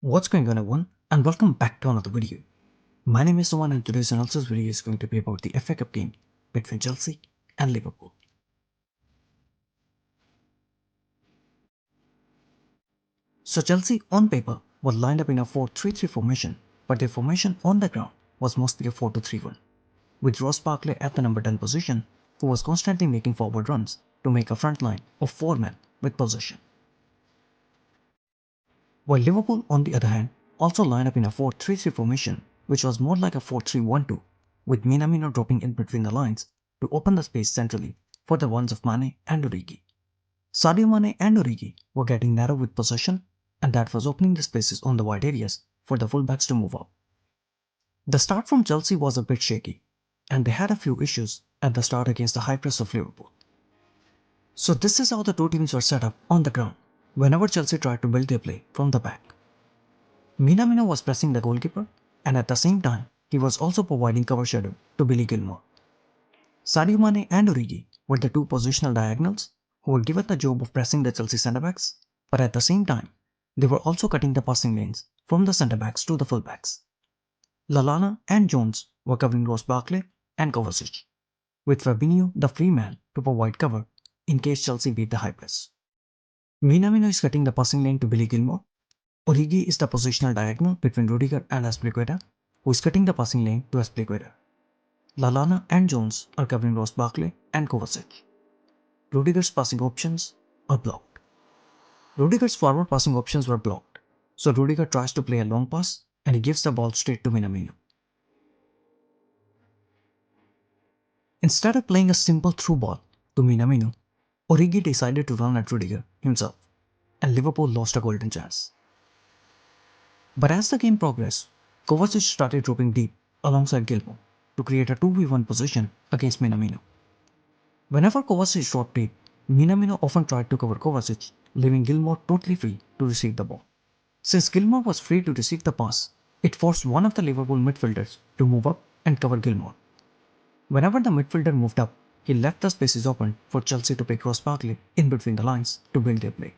What's going on everyone, and welcome back to another video. My name is Roman and today's analysis video is going to be about the FA Cup game between Chelsea and Liverpool. So Chelsea on paper were lined up in a 4-3-3 formation, but their formation on the ground was mostly a 4-2-3-1, with Ross Barkley at the number 10 position, who was constantly making forward runs to make a front line of 4 men with possession. While Liverpool, on the other hand, also lined up in a 4-3-3 formation, which was more like a 4-3-1-2, with Minamino dropping in between the lines to open the space centrally for the runs of Mane and Origi. Sadio Mane and Origi were getting narrow with possession, and that was opening the spaces on the wide areas for the fullbacks to move up. The start from Chelsea was a bit shaky, and they had a few issues at the start against the high press of Liverpool. So this is how the two teams were set up on the ground whenever Chelsea tried to build their play from the back. Minamino was pressing the goalkeeper, and at the same time, he was also providing cover shadow to Billy Gilmour. Sadio Mane and Origi were the two positional diagonals who were given the job of pressing the Chelsea centre-backs, but at the same time, they were also cutting the passing lanes from the centre-backs to the full-backs. Lallana and Jones were covering Ross Barkley and Kovacic, with Fabinho the free man to provide cover in case Chelsea beat the high press. Minamino is cutting the passing lane to Billy Gilmour. Origi is the positional diagonal between Rudiger and Azpilicueta, who is cutting the passing lane to Azpilicueta. Lallana and Jones are covering Ross Barkley and Kovacic. Rudiger's passing options are blocked. Rudiger's forward passing options were blocked, so Rudiger tries to play a long pass and he gives the ball straight to Minamino. Instead of playing a simple through ball to Minamino, Origi decided to run at Rudiger himself, and Liverpool lost a golden chance. But as the game progressed, Kovacic started dropping deep alongside Gilmour to create a 2v1 position against Minamino. Whenever Kovacic dropped deep, Minamino often tried to cover Kovacic, leaving Gilmour totally free to receive the ball. Since Gilmour was free to receive the pass, it forced one of the Liverpool midfielders to move up and cover Gilmour. Whenever the midfielder moved up, he left the spaces open for Chelsea to pick Ross Barkley in between the lines to build their play.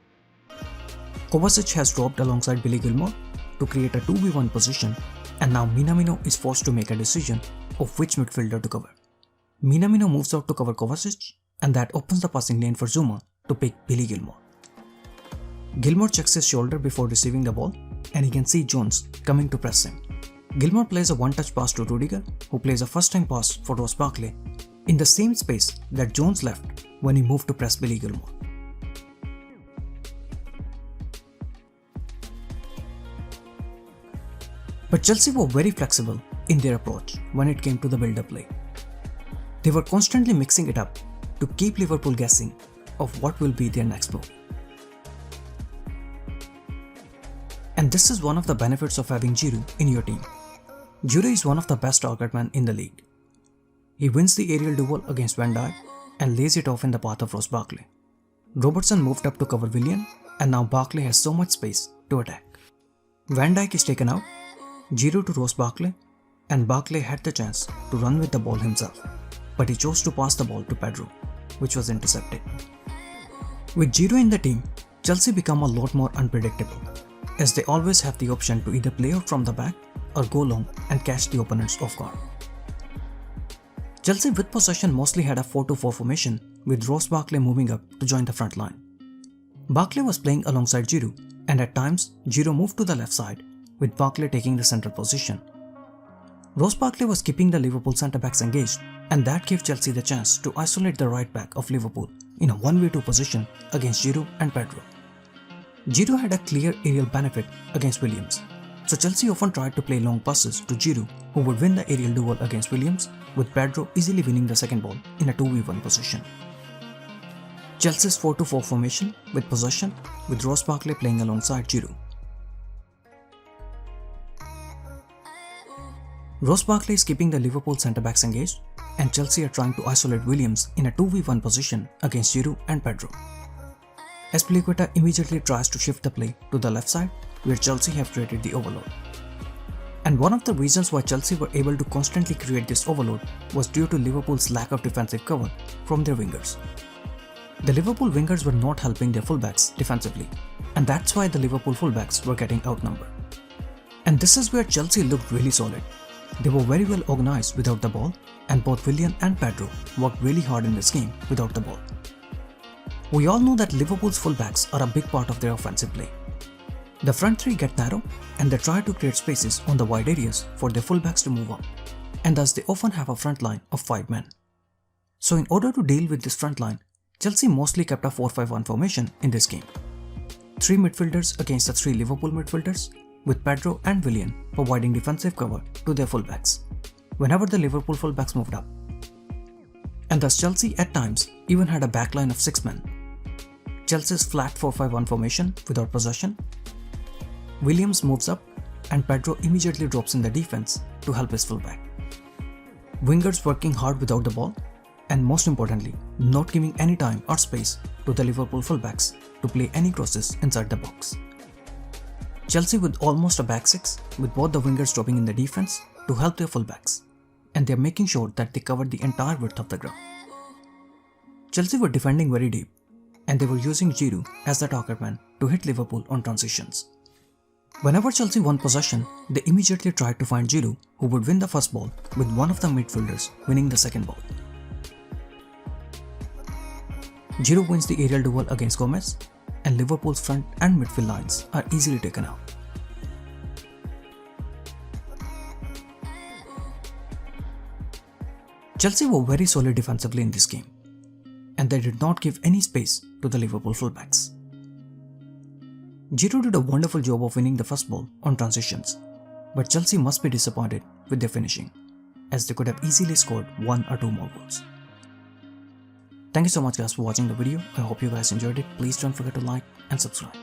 Kovacic has dropped alongside Billy Gilmour to create a 2v1 position, and now Minamino is forced to make a decision of which midfielder to cover. Minamino moves out to cover Kovacic, and that opens the passing lane for Zouma to pick Billy Gilmour. Gilmour checks his shoulder before receiving the ball, and he can see Jones coming to press him. Gilmour plays a one-touch pass to Rudiger, who plays a first-time pass for Ross Barkley in the same space that Jones left when he moved to press Billy Gilmour. But Chelsea were very flexible in their approach when it came to the build-up play. They were constantly mixing it up to keep Liverpool guessing of what will be their next move. And this is one of the benefits of having Giroud in your team. Giroud is one of the best target men in the league. He wins the aerial duel against Van Dijk and lays it off in the path of Ross Barkley. Robertson moved up to cover Willian, and now Barkley has so much space to attack. Van Dijk is taken out, Giroud to Ross Barkley, and Barkley had the chance to run with the ball himself, but he chose to pass the ball to Pedro, which was intercepted. With Giroud in the team, Chelsea become a lot more unpredictable, as they always have the option to either play out from the back or go long and catch the opponents off guard. Chelsea with possession mostly had a 4-2-4 formation, with Ross Barkley moving up to join the front line. Barkley was playing alongside Giroud, and at times Giroud moved to the left side, with Barkley taking the central position. Ross Barkley was keeping the Liverpool centre-backs engaged, and that gave Chelsea the chance to isolate the right back of Liverpool in a 1v2 position against Giroud and Pedro. Giroud had a clear aerial benefit against Williams, so Chelsea often tried to play long passes to Giroud, who would win the aerial duel against Williams, with Pedro easily winning the second ball in a 2v1 position. Chelsea's 4-2-4 formation with possession, with Ross Barkley playing alongside Giroud. Ross Barkley is keeping the Liverpool centre-backs engaged, and Chelsea are trying to isolate Williams in a 2v1 position against Giroud and Pedro. Azpilicueta immediately tries to shift the play to the left side, where Chelsea have created the overload. And one of the reasons why Chelsea were able to constantly create this overload was due to Liverpool's lack of defensive cover from their wingers. The Liverpool wingers were not helping their fullbacks defensively, and that's why the Liverpool fullbacks were getting outnumbered. And this is where Chelsea looked really solid. They were very well organized without the ball, and both Willian and Pedro worked really hard in this game without the ball. We all know that Liverpool's fullbacks are a big part of their offensive play. The front three get narrow and they try to create spaces on the wide areas for their fullbacks to move up, and thus they often have a front line of 5 men. So in order to deal with this front line, Chelsea mostly kept a 4-5-1 formation in this game. 3 midfielders against the 3 Liverpool midfielders, with Pedro and Willian providing defensive cover to their fullbacks whenever the Liverpool fullbacks moved up. And thus Chelsea at times even had a backline of 6 men. Chelsea's flat 4-5-1 formation without possession. Williams moves up and Pedro immediately drops in the defense to help his fullback. Wingers working hard without the ball, and most importantly, not giving any time or space to the Liverpool fullbacks to play any crosses inside the box. Chelsea with almost a back 6, with both the wingers dropping in the defense to help their fullbacks, and they are making sure that they cover the entire width of the ground. Chelsea were defending very deep, and they were using Giroud as the target man to hit Liverpool on transitions. Whenever Chelsea won possession, they immediately tried to find Giroud, who would win the first ball, with one of the midfielders winning the second ball. Giroud wins the aerial duel against Gomez, and Liverpool's front and midfield lines are easily taken out. Chelsea were very solid defensively in this game, and they did not give any space to the Liverpool fullbacks. Giroud did a wonderful job of winning the first ball on transitions, but Chelsea must be disappointed with their finishing, as they could have easily scored 1 or 2 more goals. Thank you so much guys for watching the video. I hope you guys enjoyed it. Please don't forget to like and subscribe.